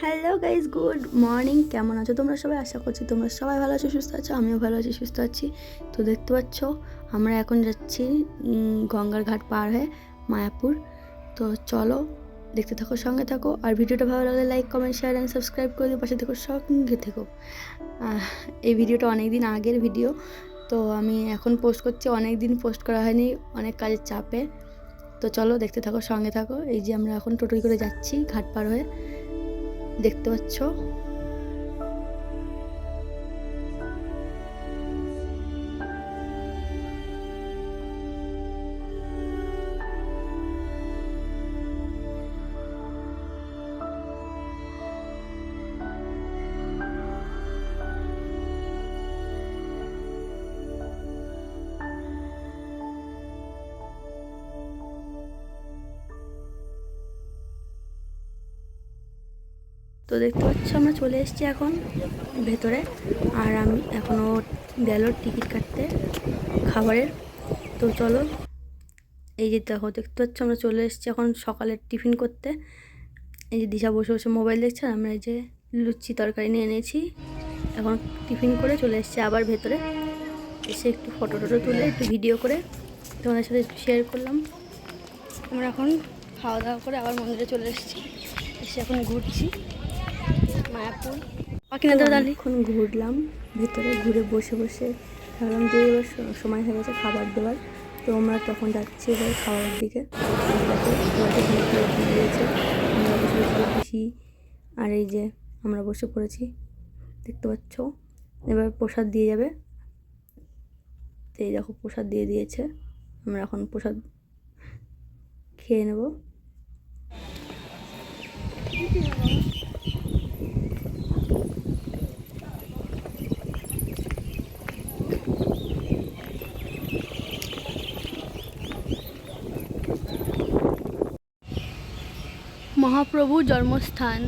Hello guys, good morning. কেমন আছো তোমরা সবাই? আশা করছি তোমরা সবাই ভালো আছো, সুস্থ আছো। আমিও ভালো আছি, সুস্থ আছি। তো দেখতে পাচ্ছ আমরা এখন যাচ্ছি গঙ্গার ঘাট পার হয়ে মায়াপুর। তো চলো দেখতে থাকো, সঙ্গে থাকো। আর ভিডিওটা ভালো লাগলে like, comment, share and subscribe করে দিও, পাশে থেকো, সঙ্গে থেকো। এই ভিডিওটা অনেক দিন আগের ভিডিও, তো আমি এখন পোস্ট করছি। অনেক দিন পোস্ট করা হয়নি, অনেক কাজের চাপে। তো চলো দেখতে থাকো, সঙ্গে থাকো। এই যে আমরা এখন টোটোয় করে যাচ্ছি ঘাট পার হয়ে, দেখতে পাচ্ছ। তো দেখতে পাচ্ছ আমরা চলে এসেছি এখন ভেতরে। আর আমি এখনও গেল টিকিট কাটতে খাবারের। তো চলো, এই যে দেখো, দেখতে পাচ্ছ আমরা চলে এসেছি এখন সকালের টিফিন করতে। এই যে দিশা বসে বসে মোবাইল দেখছে, আমরা এই যে লুচি তরকারি নিয়ে এনেছি। এখন টিফিন করে চলে এসেছি আবার ভেতরে। এসে একটু ফটো টটো তুলে একটু ভিডিও করে তোমাদের সাথে একটু শেয়ার করলাম। আমরা এখন খাওয়া দাওয়া করে আবার মন্দিরে চলে এসেছি। এসে এখন ঘুরছি মায়াপুর। এখন ঘুরলাম ভেতরে, ঘুরে বসে বসে ভাবলাম যে এবার সময় হয়ে গেছে খাবার দেওয়ার। তো আমরা তখন যাচ্ছি এবার খাবারের দিকে। দিয়েছে, আমরা বসে বসে পিসি আর এই যে আমরা বসে পড়েছি, দেখতে পাচ্ছ। এবার প্রসাদ দিয়ে যাবে। তো এই দেখো প্রসাদ দিয়ে দিয়েছে, আমরা এখন প্রসাদ খেয়ে নেব। মহাপ্রভু জন্মস্থান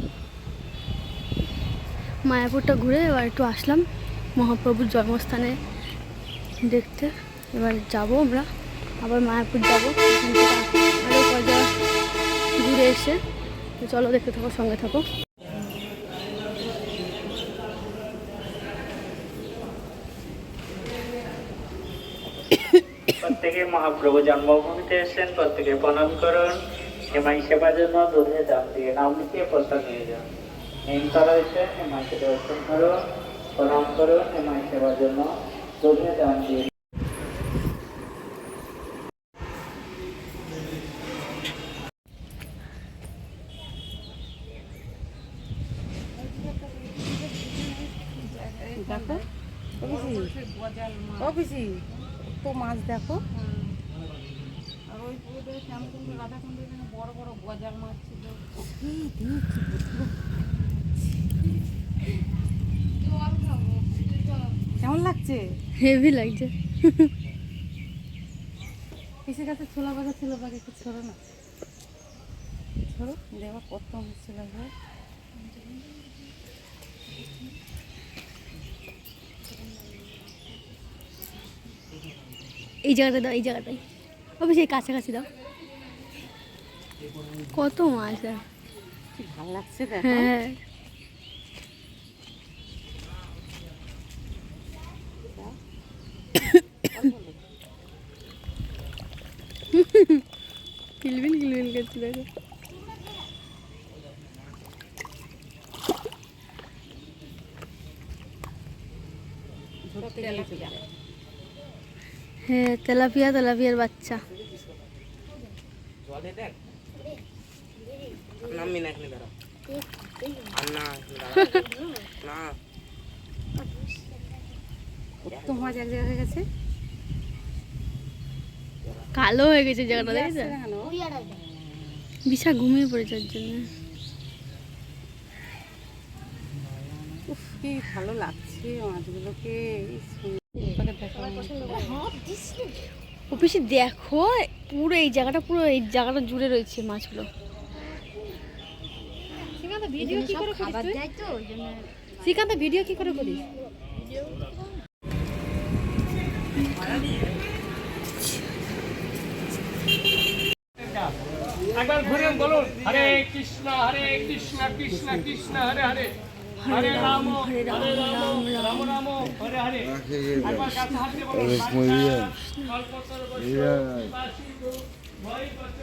মায়াপুরটা ঘুরে এবার একটু আসলাম মহাপ্রভুর জন্মস্থানে দেখতে। এবার যাব আমরা আবার মায়াপুর যাবো, আরও কয়টা ঘুরে এসে। চলো দেখতে থাকো, সঙ্গে থাকো। প্রত্যেকে মহাপ্রভু জন্মভূমিতে এসেছেন, প্রত্যেকে প্রণাম করুন। হেমাই সেবার জন্য দুধে দাম দিয়ে নাম লিখিয়ে প্রসাদ নিয়ে যান। নিমতলা হয়েছে, হেমাইকে দর্শন করুন, প্রণাম করুন। হেমাই সেবার জন্য দুধে দাম দিয়ে দেখো অফিসি তো মাছ দেখো। আর ওই শ্যামকুণ্ড রাধাকুণ্ড বড় বড় গজাল মাছ ছিল। কেমন লাগছে? হেভি লাগছে। পিসের কাছে ছোলা বাগা ছিল, বাগে একটু ছোড়ো না, ছোড়ো দেওয়া কত ছিল। এই জায়গাটা দাও, এই জায়গাটাই অবশ্যই কাছাকাছি দাও। কত মাছ! কি ভালো লাগছে। হ্যাঁ, কিলবিল কিলবিল করছে দেখো। হ্যাঁ, তেলাপিয়া, তেলাপিয়ার বাচ্চা। কত মাছ এক জায়গায় গেছে, কালো হয়ে গেছে জায়গাটা, দেখেছো? বিশা ঘুমিয়ে পড়েছে ওর জন্য। উফ কি ভালো লাগছে মাছগুলোকে। অফিসে দেখো পুরো এই জায়গাটা জুড়ে রয়েছে মাছগুলো। ভিডিও কি করে করিস? শ্রীকান্ত ভিডিও কি করে করিস? একবার ঘুরে বলুন হরে কৃষ্ণ কৃষ্ণ কৃষ্ণ হরে হরে হরে রাম রাম রাম হরে হরে একবার কাছে হাত দিয়ে বলুন কল্পতর বৈষ্ণব ভয় করতে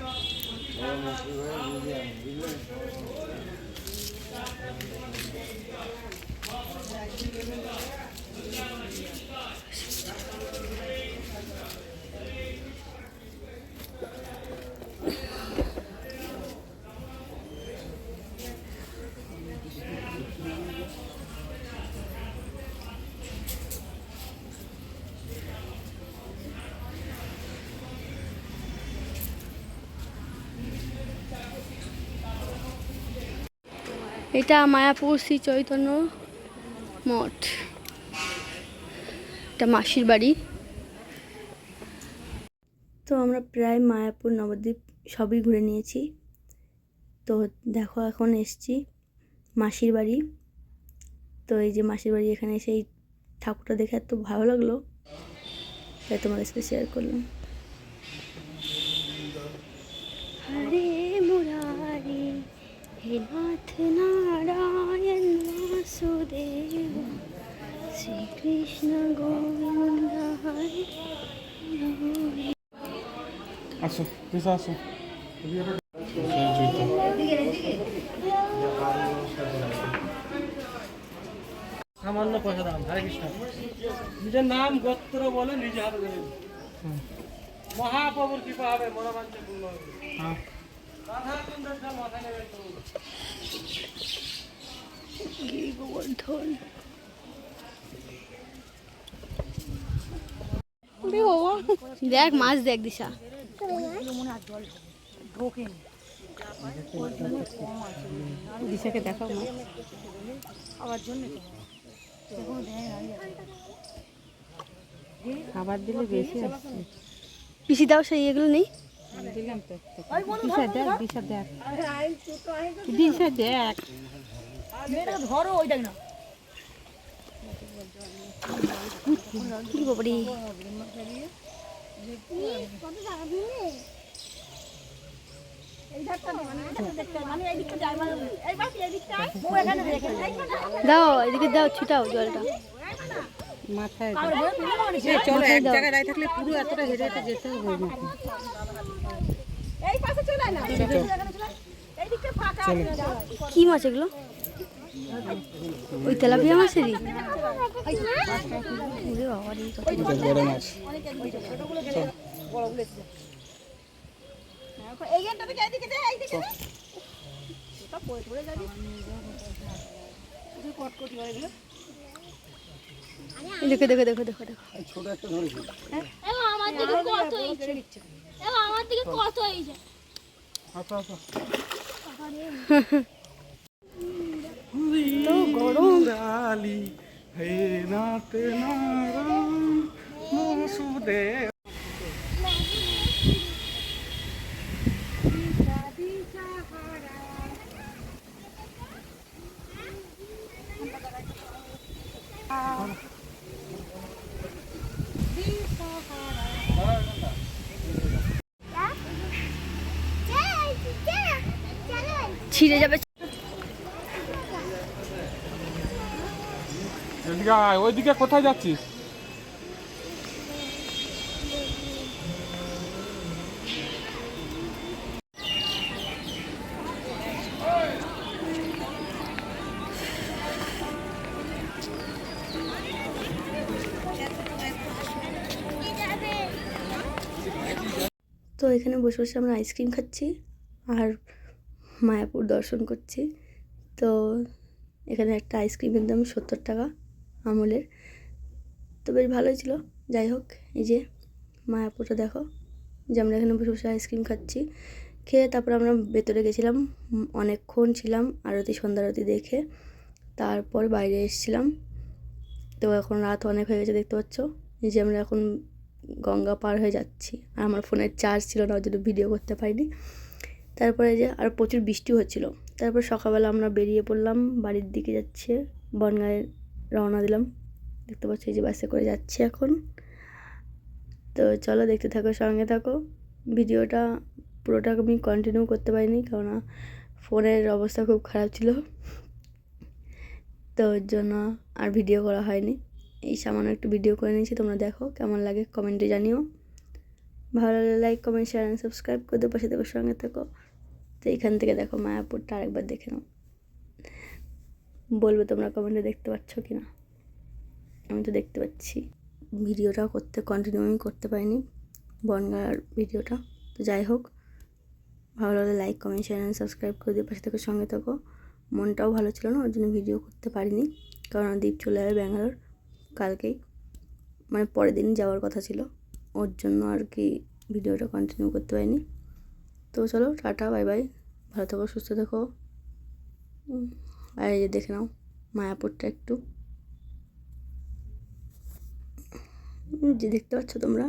এটা মায়াপুর শ্রী চৈতন্য মঠ, এটা মাসির বাড়ি। তো আমরা প্রায় মায়াপুর নবদ্বীপ সবই ঘুরে নিয়েছি। তো দেখো এখন এসছি মাসির বাড়ি। তো এই যে মাসির বাড়ি, এখানে এসে এই ঠাকুরটা দেখে এত ভালো লাগলো, তাই তোমাদের সাথে শেয়ার করলাম। হরে মুরারি হে নাথ নারায়ণ বাসুদেব শ্রীকৃষ্ণ গোবিন্দ হরে। আসো পিসা আসো। সামান্য পয়সা দাম। হরে কৃষ্ণ। নিজের নাম গোত্র বলে নিজে হাতে দেবেন। মহাপ্রভুর কৃপা হবে, মনোবাঞ্ছা পূর্ণ হবে। হ্যাঁ রাধা কুণ্ডের জল মাথায় নেবেন। গোবর্ধন দেখ মাছ দেখ দিশা। দিশাকে দেখাও মা খাবার দিলে বেশি আসছে। পিসি দাও সেই এগুলো নেই। দিলাম তো দিশা দেখ দিশা দেখ দিশা দেখ ধরো ওই দেখ না কি বাবারে, দাও এদিকে দাও, ছিটাও জলটা মাথায় চলো এক জায়গায় দাঁড়িয়ে থাকলে পুরো এতটা হেঁটে হেঁটে যেতে হবে নাকি। কি মাছ এগুলো? ওই তেলাপিয়া মাছেরই। ওরে বাবারে, কত বড় মাছ। দেখো দেখো দেখো দেখো দেখো, ছোট একটা ধরেছি। আমার দিকে কত হয়েছে আমার দিকে কত হয়েছে আসো আসো। তো গরম। মুরালি হে নাথ নারায়ণ বাসুদেব। ছিঁড়ে যাবে। এদিকে আয়, ওইদিকে কোথায় যাচ্ছিস? তো এখানে বসে বসে আমরা আইসক্রিম খাচ্ছি আর মায়াপুর দর্শন করছি। তো এখানে একটা আইসক্রিমের দাম 70 টাকা আমুলের। তো বেশ ভালোই ছিল। যাই হোক, এই যে মায়াপুরটা দেখো, যে আমরা এখানে বসে বসে আইসক্রিম খাচ্ছি। খেয়ে তারপর আমরা ভেতরে গেছিলাম, অনেকক্ষণ ছিলাম আরতি, সন্ধ্যা আরতি দেখে। তারপর বাইরে এসেছিলাম। তো এখন রাত অনেক হয়ে গেছে, দেখতে পাচ্ছ। এই যে আমরা এখন গঙ্গা পার হয়ে যাচ্ছি, আর আমার ফোনের চার্জ ছিল না, ওই জন্য ভিডিও করতে পারিনি। তারপরে যে আর প্রচুর বৃষ্টি হচ্ছিল। তারপর সকালবেলা আমরা বেরিয়ে পড়লাম, বাড়ির দিকে যাচ্ছে, বনগাঁয়ে রওনা দিলাম। দেখতে পাচ্ছি এই যে বাসে করে যাচ্ছি এখন। তো চলো দেখতে থাকো, সঙ্গে থাকো। ভিডিওটা পুরোটা আমি কন্টিনিউ করতে পারিনি, কেননা ফোনের অবস্থা খুব খারাপ ছিল, তো ওর জন্য আর ভিডিও করা হয়নি। এই সামান্য একটু ভিডিও করে নিয়েছি, তোমরা দেখো কেমন লাগে কমেন্টে জানিও। ভালো লাগলে like comment share and subscribe করে দেবো, পাশে থেকো, সঙ্গে থেকো। তো এখান থেকে দেখো মায়াপুরটা আরেকবার দেখে নাও, বলবে তোমরা কমেন্টে দেখতে পাচ্ছ কি না। আমি তো দেখতে পাচ্ছি। ভিডিওটা কন্টিনিউ আমি করতে পারিনি, বনগাঁর ভিডিওটা। তো যাই হোক, ভালো লাগলে like comment share and subscribe করে দিয়ে পাশে থেকে সঙ্গে থাকো। মনটাও ভালো ছিল না, ওর জন্য ভিডিও করতে পারিনি, কারণ দ্বীপ চলে যাবে ব্যাঙ্গালোর কালকেই, মানে পরের দিন যাওয়ার কথা ছিল, ওর জন্য আর কি ভিডিওটা কন্টিনিউ করতে পারিনি। তো চলো টাটা, বাই বাই, ভালো থেকো, সুস্থ থেকো। আর এই যে দেখে নাও মায়াপুরটা একটু, যে দেখতে পাচ্ছ তোমরা।